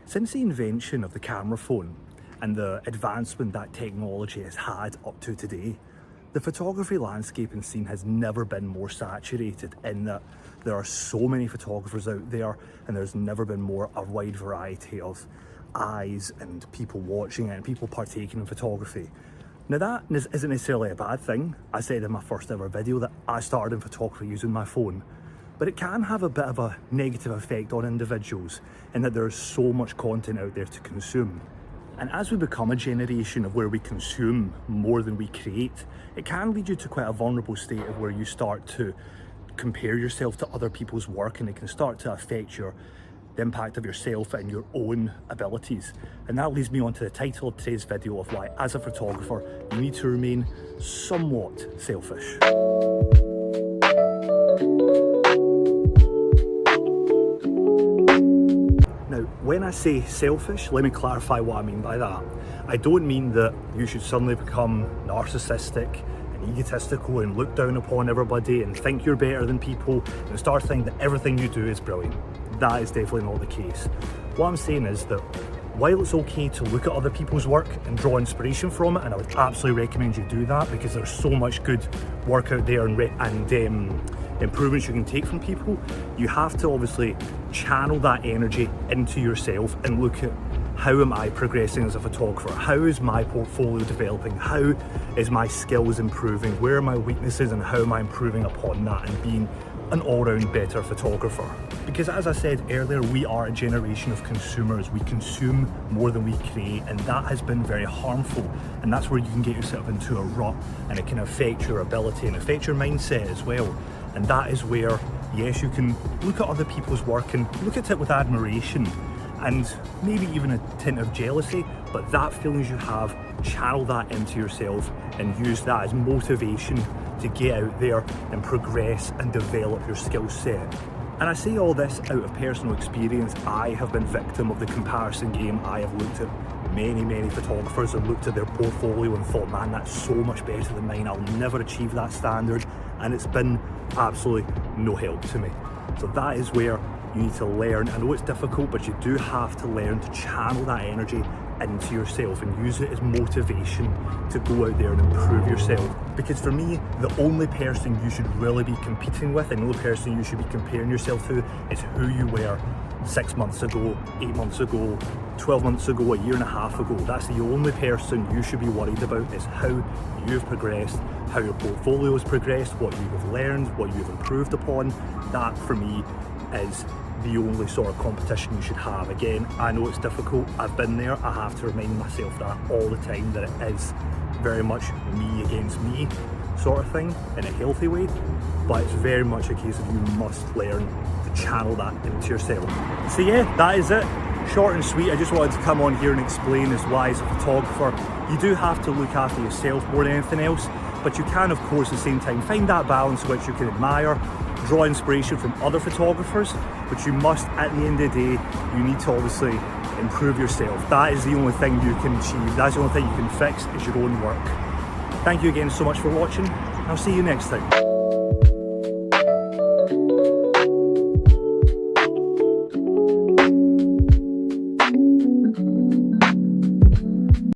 Since the invention of the camera phone and the advancement that technology has had up to today, the photography landscape and scene has never been more saturated in that there are so many photographers out there, and there's never been more a wide variety of eyes and people watching it and people partaking in photography. Now that isn't necessarily a bad thing. I said in my first ever video that I started in photography using my phone, but it can have a bit of a negative effect on individuals in that there's so much content out there to consume. And as we become a generation of where we consume more than we create, it can lead you to quite a vulnerable state of where you start to compare yourself to other people's work, and it can start to affect the impact of yourself and your own abilities. And that leads me on to the title of today's video of why, as a photographer, you need to remain somewhat selfish. Now, when I say selfish, let me clarify what I mean by that. I don't mean that you should suddenly become narcissistic and egotistical and look down upon everybody and think you're better than people and start thinking that everything you do is brilliant. That is definitely not the case. What I'm saying is that while it's okay to look at other people's work and draw inspiration from it, and I would absolutely recommend you do that because there's so much good work out there and improvements you can take from people, you have to obviously channel that energy into yourself and look at, how am I progressing as a photographer? How is my portfolio developing? How is my skills improving? Where are my weaknesses and how am I improving upon that and being an all-round better photographer? Because as I said earlier, we are a generation of consumers. We consume more than we create, and that has been very harmful. And that's where you can get yourself into a rut, and it can affect your ability and affect your mindset as well. And that is where, yes, you can look at other people's work and look at it with admiration and maybe even a tint of jealousy, but that feelings you have, channel that into yourself and use that as motivation to get out there and progress and develop your skill set. And I say all this out of personal experience. I have been victim of the comparison game. I have looked at many photographers and looked at their portfolio and thought, man, that's so much better than mine. I'll never achieve that standard. And it's been absolutely no help to me. So that is where you need to learn. I know it's difficult, but you do have to learn to channel that energy into yourself and use it as motivation to go out there and improve yourself. Because for me, the only person you should really be competing with and the only person you should be comparing yourself to is who you were 6 months ago, 8 months ago, 12 months ago, a year and a half ago. That's the only person you should be worried about, is how you've progressed, how your portfolio has progressed, what you have learned, what you've improved upon. That for me is the only sort of competition you should have. Again, I know it's difficult, I've been there, I have to remind myself that all the time, that it is very much me against me sort of thing in a healthy way, but it's very much a case of you must learn to channel that into yourself. So yeah, that is it. Short and sweet. I just wanted to come on here and explain as why, as a photographer, you do have to look after yourself more than anything else, but you can of course at the same time find that balance which you can admire, draw inspiration from other photographers, but you must, at the end of the day, you need to obviously improve yourself. That is the only thing you can achieve. That's the only thing you can fix, is your own work. Thank you again so much for watching. I'll see you next time.